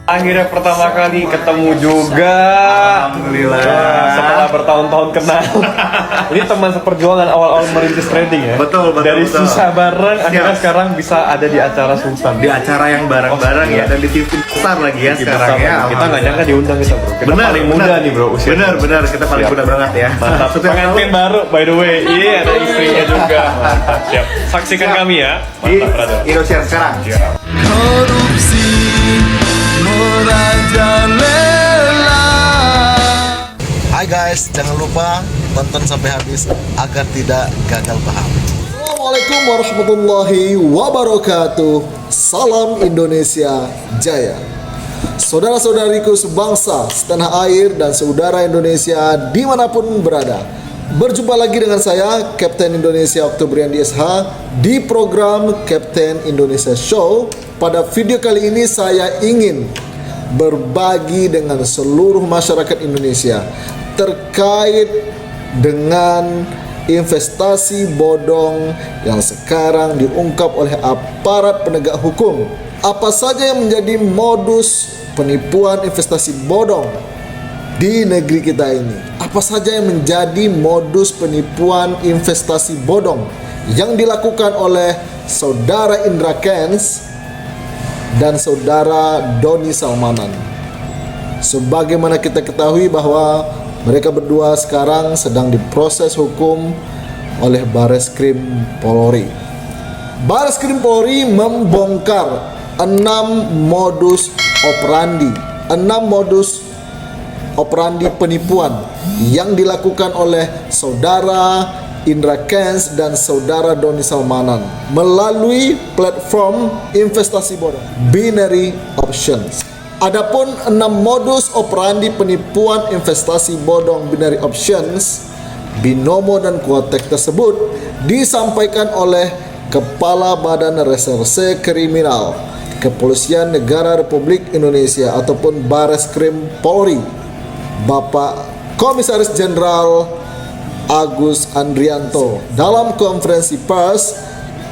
Akhirnya pertama kali ketemu juga. Alhamdulillah. Setelah bertahun-tahun kenal. Ini teman seperjuangan awal-awal merintis trading ya. Betul. Dari susah bareng, akhirnya sekarang bisa ada di acara Sultan. Di acara yang bareng-bareng ya, dan di TV besar lagi ya sekarang ya. Kita nggak nyangka diundang kita bro. Kita paling muda nih bro usia. Benar, kita paling muda banget ya. Mantap. Pengantin baru by the way. Iya, ada istrinya juga. Mantap. Siap. Saksikan kami ya. Di Mantap brother. Indosiar sekarang. korupsi merajalela. Hai guys, jangan lupa tonton sampai habis agar tidak gagal paham. Assalamualaikum warahmatullahi wabarakatuh. Salam Indonesia Jaya. Saudara-saudariku sebangsa, setanah air, dan saudara Indonesia dimanapun berada, berjumpa lagi dengan saya, Kapten Indonesia Oktobriandi SH, di program Kapten Indonesia Show. Pada video kali ini saya ingin berbagi dengan seluruh masyarakat Indonesia terkait dengan investasi bodong yang sekarang diungkap oleh aparat penegak hukum. Apa saja yang menjadi modus penipuan investasi bodong di negeri kita ini? Apa saja yang menjadi modus penipuan investasi bodong yang dilakukan oleh saudara Indra Kents dan saudara Doni Salmanan? Sebagaimana kita ketahui bahwa mereka berdua sekarang sedang diproses hukum oleh Bareskrim Polri. Bareskrim Polri membongkar 6 modus operandi penipuan yang dilakukan oleh saudara Indra Kents dan saudara Doni Salmanan melalui platform investasi bodong binary options. Adapun 6 modus operandi penipuan investasi bodong binary options, binomo dan quotek tersebut disampaikan oleh Kepala Badan Reserse Kriminal Kepolisian Negara Republik Indonesia ataupun Bareskrim Polri, Bapak Komisaris Jenderal Agus Andrianto dalam konferensi pers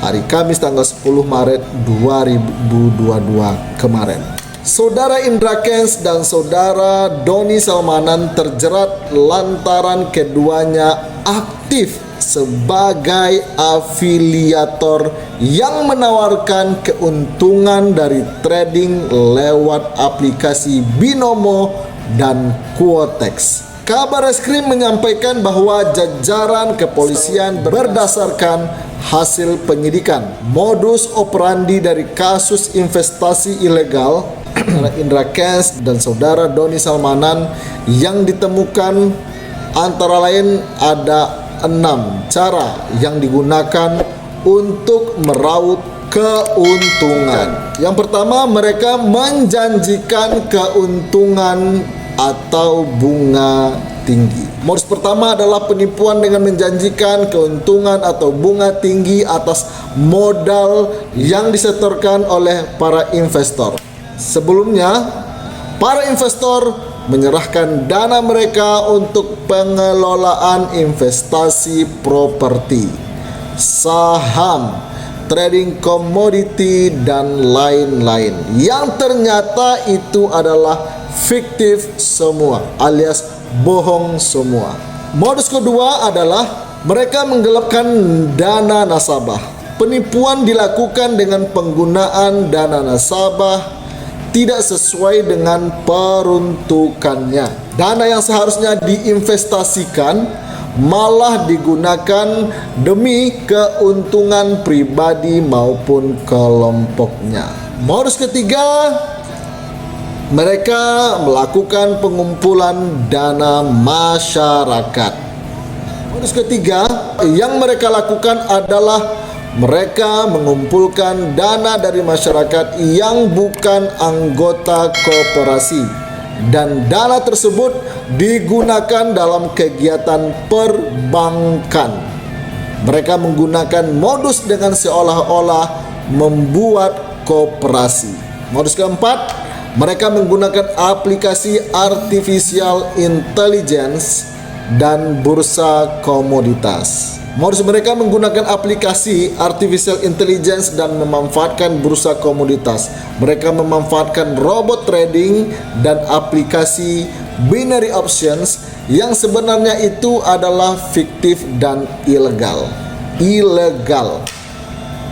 hari Kamis tanggal 10 Maret 2022 kemarin. Saudara Indra Kents dan saudara Doni Salmanan terjerat lantaran keduanya aktif sebagai afiliator yang menawarkan keuntungan dari trading lewat aplikasi binomo dan quotex. Kabar Reskrim menyampaikan bahwa jajaran kepolisian berdasarkan hasil penyidikan modus operandi dari kasus investasi ilegal Indra Kents dan saudara Doni Salmanan yang ditemukan antara lain ada 6 cara yang digunakan untuk meraup keuntungan. Yang pertama, mereka menjanjikan keuntungan atau bunga tinggi. Modus pertama adalah penipuan dengan menjanjikan keuntungan atau bunga tinggi atas modal yang disetorkan oleh para investor. Sebelumnya, para investor menyerahkan dana mereka untuk pengelolaan investasi properti, saham, trading komoditi, dan lain-lain yang ternyata itu adalah fiktif semua alias bohong semua. Modus kedua adalah mereka menggelapkan dana nasabah. Penipuan dilakukan dengan penggunaan dana nasabah tidak sesuai dengan peruntukannya. Dana yang seharusnya diinvestasikan malah digunakan demi keuntungan pribadi maupun kelompoknya. Modus ketiga, mereka melakukan pengumpulan dana masyarakat. Modus ketiga yang mereka lakukan adalah mereka mengumpulkan dana dari masyarakat yang bukan anggota koperasi, dan dana tersebut digunakan dalam kegiatan perbankan. Mereka menggunakan modus dengan seolah-olah membuat koperasi. Modus keempat, mereka menggunakan aplikasi artificial intelligence dan bursa komoditas. Modus mereka menggunakan aplikasi artificial intelligence dan memanfaatkan bursa komoditas. Mereka memanfaatkan robot trading dan aplikasi binary options yang sebenarnya itu adalah fiktif dan ilegal.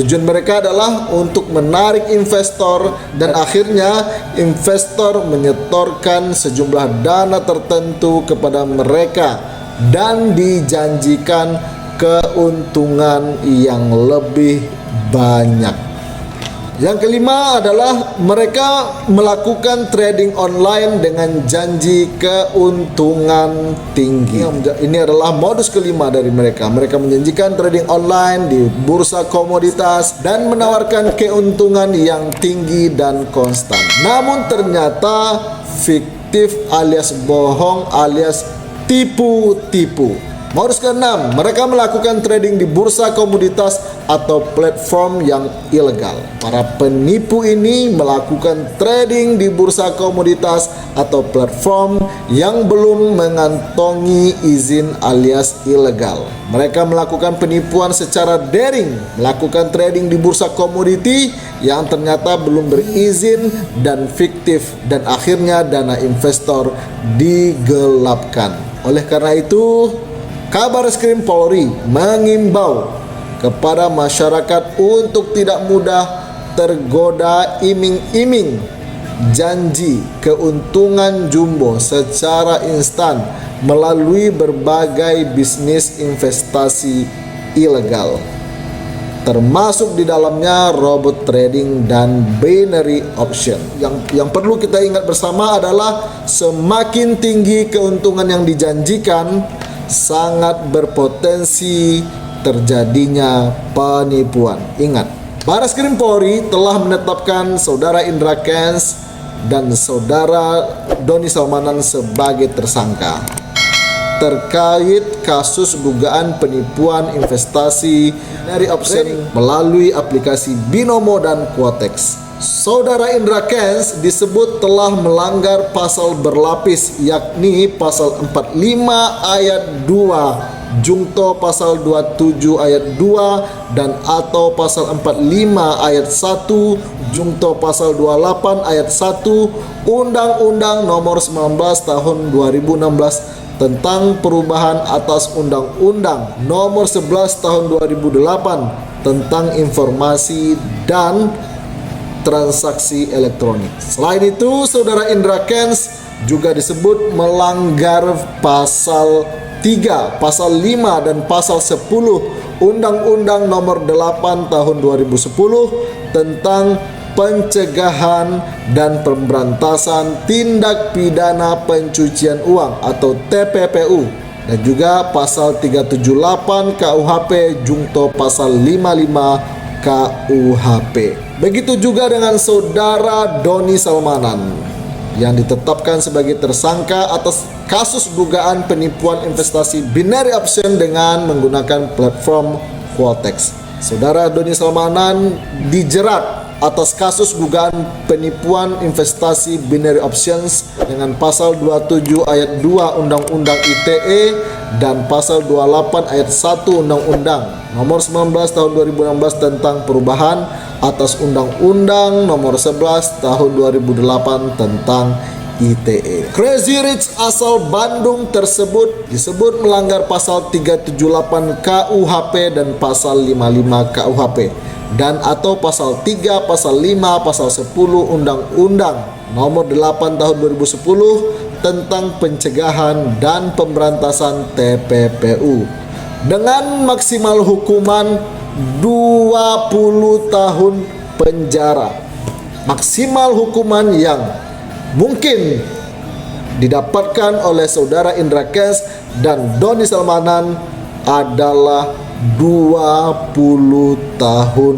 Tujuan mereka adalah untuk menarik investor dan akhirnya investor menyetorkan sejumlah dana tertentu kepada mereka dan dijanjikan keuntungan yang lebih banyak. Yang kelima adalah mereka melakukan trading online dengan janji keuntungan tinggi. Ini adalah modus kelima dari mereka. Mereka menjanjikan trading online di bursa komoditas dan menawarkan keuntungan yang tinggi dan konstan. Namun ternyata fiktif alias bohong alias tipu-tipu. Modus ke-6, mereka melakukan trading di bursa komoditas atau platform yang ilegal. Para penipu ini melakukan trading di bursa komoditas atau platform yang belum mengantongi izin alias ilegal. Mereka melakukan penipuan secara daring, melakukan trading di bursa komoditi yang ternyata belum berizin dan fiktif, dan akhirnya dana investor digelapkan. Oleh karena itu, Kabareskrim Polri mengimbau kepada masyarakat untuk tidak mudah tergoda iming-iming janji keuntungan jumbo secara instan melalui berbagai bisnis investasi ilegal, termasuk di dalamnya robot trading dan binary option. Yang perlu kita ingat bersama adalah semakin tinggi keuntungan yang dijanjikan, sangat berpotensi terjadinya penipuan. Ingat, Bareskrim Polri telah menetapkan Saudara Indra Kents dan Saudara Doni Salmanan sebagai tersangka terkait kasus dugaan penipuan investasi dari option melalui aplikasi Binomo dan Quotex. Saudara Indra Kents disebut telah melanggar pasal berlapis, yakni pasal 45 ayat 2, jungto pasal 27 ayat 2 dan atau pasal 45 ayat 1, jungto pasal 28 ayat 1 Undang-Undang Nomor 19 Tahun 2016 tentang perubahan atas Undang-Undang Nomor 11 Tahun 2008 tentang informasi dan transaksi elektronik. Selain itu, Saudara Indra Kents juga disebut melanggar pasal 3, pasal 5 dan pasal 10 Undang-Undang Nomor 8 Tahun 2010 tentang pencegahan dan pemberantasan tindak pidana pencucian uang atau TPPU, dan juga pasal 378 KUHP jungto pasal 55 KUHP. Begitu juga dengan Saudara Doni Salmanan yang ditetapkan sebagai tersangka atas kasus dugaan penipuan investasi binary option dengan menggunakan platform Quotex. Saudara Doni Salmanan dijerat atas kasus dugaan penipuan investasi binary options dengan pasal 27 ayat 2 Undang-Undang ITE dan pasal 28 ayat 1 Undang-Undang Nomor 19 Tahun 2016 tentang perubahan atas Undang-Undang Nomor 11 Tahun 2008 tentang ITE. Crazy Rich asal Bandung tersebut disebut melanggar pasal 378 KUHP dan pasal 55 KUHP dan atau pasal 3, pasal 5, pasal 10 Undang-Undang Nomor 8 Tahun 2010 tentang pencegahan dan pemberantasan TPPU dengan maksimal hukuman 20 tahun penjara. Maksimal hukuman yang mungkin didapatkan oleh Saudara Indra Kents dan Doni Salmanan adalah 20 tahun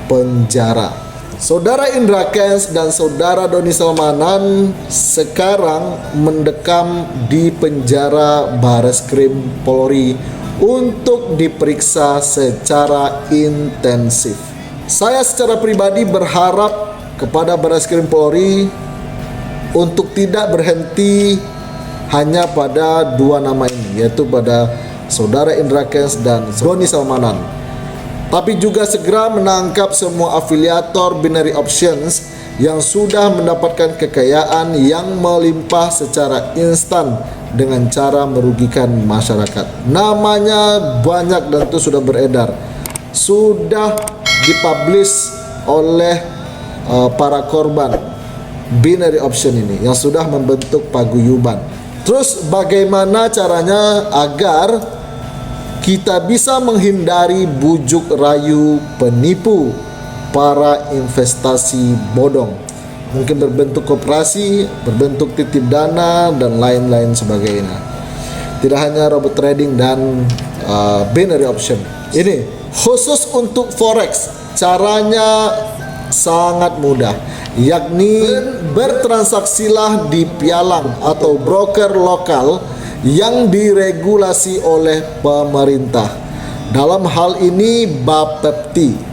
penjara. Saudara Indra Kents dan Saudara Doni Salmanan sekarang mendekam di penjara Bareskrim Polri untuk diperiksa secara intensif. Saya secara pribadi berharap kepada Bareskrim Polri untuk tidak berhenti hanya pada dua nama ini, yaitu pada Saudara Indra Kents dan Doni Salmanan. Tapi juga segera menangkap semua afiliator binary options yang sudah mendapatkan kekayaan yang melimpah secara instan dengan cara merugikan masyarakat. Namanya banyak dan itu sudah beredar, sudah dipublish oleh para korban binary option ini yang sudah membentuk paguyuban. Terus bagaimana caranya agar kita bisa menghindari bujuk rayu penipu para investasi bodong? Mungkin berbentuk koperasi, berbentuk titip dana, dan lain-lain sebagainya. Tidak hanya robot trading dan binary option. Ini khusus untuk forex, caranya sangat mudah, yakni bertransaksilah di pialang atau broker lokal yang diregulasi oleh pemerintah. Dalam hal ini Bapepti.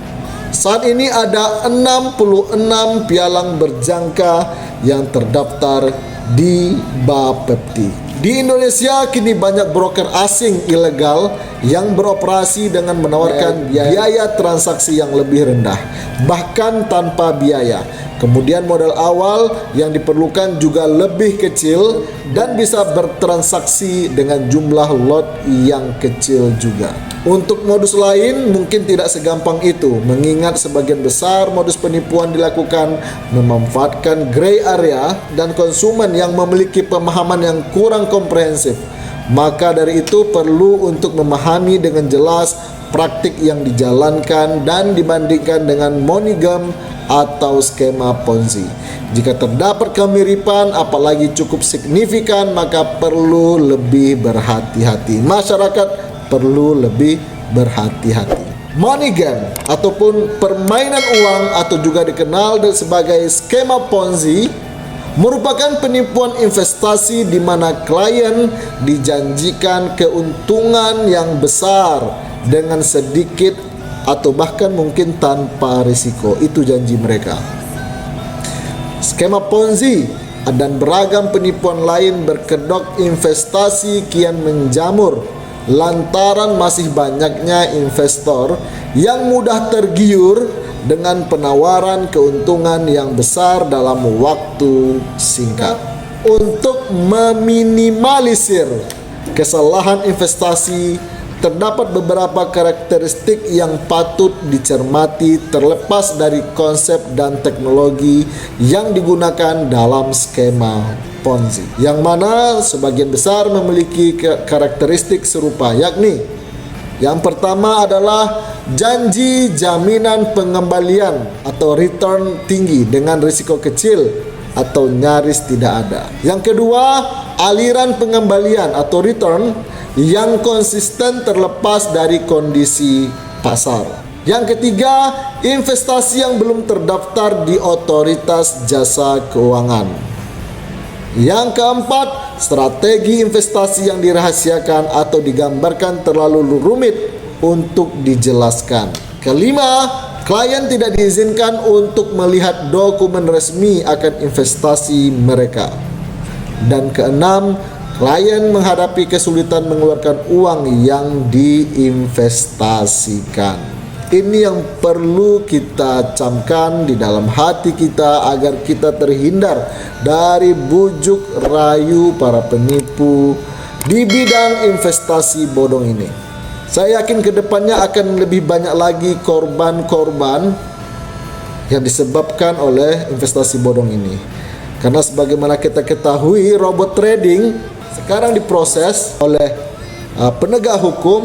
Saat ini ada 66 pialang berjangka yang terdaftar di Bapepti. Di Indonesia kini banyak broker asing ilegal yang beroperasi dengan menawarkan biaya transaksi yang lebih rendah, bahkan tanpa biaya. Kemudian modal awal yang diperlukan juga lebih kecil dan bisa bertransaksi dengan jumlah lot yang kecil juga. Untuk modus lain mungkin tidak segampang itu, mengingat sebagian besar modus penipuan dilakukan memanfaatkan gray area dan konsumen yang memiliki pemahaman yang kurang komprehensif. Maka dari itu perlu untuk memahami dengan jelas praktik yang dijalankan dan dibandingkan dengan money-game atau skema Ponzi. Jika terdapat kemiripan apalagi cukup signifikan, maka perlu lebih berhati-hati. Masyarakat perlu lebih berhati-hati. Money game ataupun permainan uang atau juga dikenal sebagai skema Ponzi merupakan penipuan investasi di mana klien dijanjikan keuntungan yang besar dengan sedikit atau bahkan mungkin tanpa risiko. Itu janji mereka. Skema Ponzi dan beragam penipuan lain berkedok investasi kian menjamur lantaran masih banyaknya investor yang mudah tergiur dengan penawaran keuntungan yang besar dalam waktu singkat. Untuk meminimalisir kesalahan investasi, terdapat beberapa karakteristik yang patut dicermati terlepas dari konsep dan teknologi yang digunakan dalam skema Ponzi, yang mana sebagian besar memiliki karakteristik serupa, yakni yang pertama adalah janji jaminan pengembalian atau return tinggi dengan risiko kecil atau nyaris tidak ada. Yang kedua, aliran pengembalian atau return yang konsisten terlepas dari kondisi pasar. Yang ketiga, investasi yang belum terdaftar di otoritas jasa keuangan. Yang keempat, strategi investasi yang dirahasiakan atau digambarkan terlalu rumit untuk dijelaskan. Kelima, klien tidak diizinkan untuk melihat dokumen resmi akan investasi mereka. Dan keenam, klien menghadapi kesulitan mengeluarkan uang yang diinvestasikan. Ini yang perlu kita camkan di dalam hati kita agar kita terhindar dari bujuk rayu para penipu di bidang investasi bodong ini. Saya yakin kedepannya akan lebih banyak lagi korban-korban yang disebabkan oleh investasi bodong ini. Karena sebagaimana kita ketahui, robot trading sekarang diproses oleh penegak hukum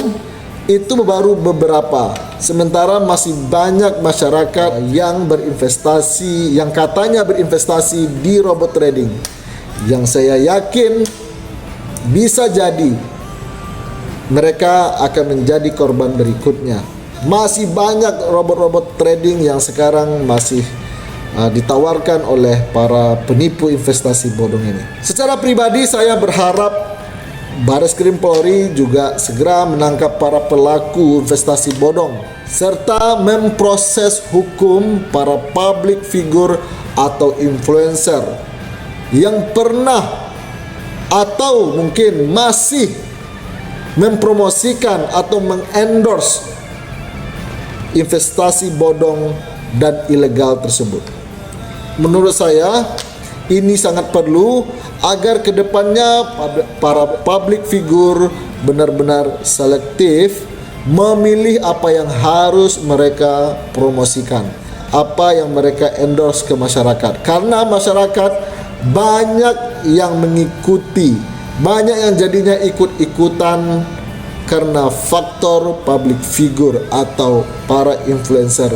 itu baru beberapa. Sementara masih banyak masyarakat yang berinvestasi, yang katanya berinvestasi di robot trading, yang saya yakin bisa jadi mereka akan menjadi korban berikutnya. Masih banyak robot-robot trading yang sekarang masih ditawarkan oleh para penipu investasi bodong ini. Secara pribadi saya berharap Bareskrim Polri juga segera menangkap para pelaku investasi bodong serta memproses hukum para public figure atau influencer yang pernah atau mungkin masih mempromosikan atau mengendorse investasi bodong dan ilegal tersebut. Menurut saya ini sangat perlu agar kedepannya para public figure benar-benar selektif memilih apa yang harus mereka promosikan, apa yang mereka endorse ke masyarakat. Karena masyarakat banyak yang mengikuti, banyak yang jadinya ikut-ikutan karena faktor public figure atau para influencer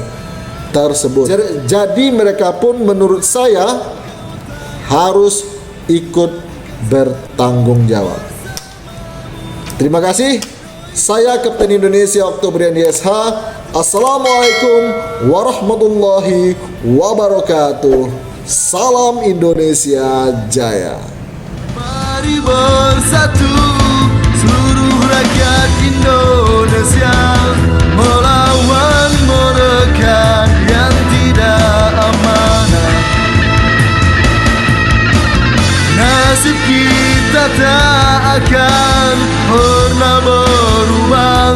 tersebut. Jadi mereka pun menurut saya harus ikut bertanggung jawab. Terima kasih. Saya Kapten Indonesia Oktobrian YSH. Assalamualaikum warahmatullahi wabarakatuh. Salam Indonesia Jaya. Mari bersatu seluruh rakyat Indonesia melawan mereka yang tidak amanah. Nasib kita tak akan pernah berubah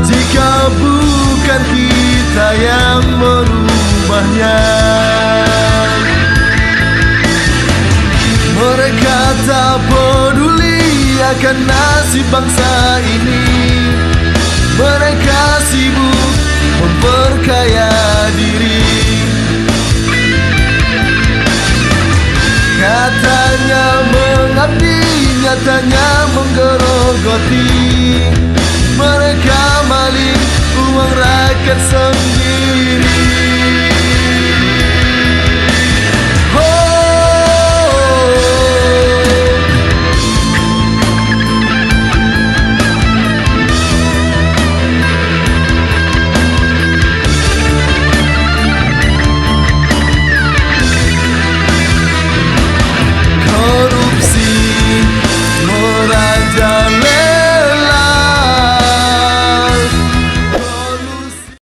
jika bukan kita yang merubahnya. Mereka tak peduli akan nasib bangsa ini. Mereka sibuk memperkaya diri. Katanya mengabdi, nyatanya menggerogoti. Mereka maling uang rakyat sendiri.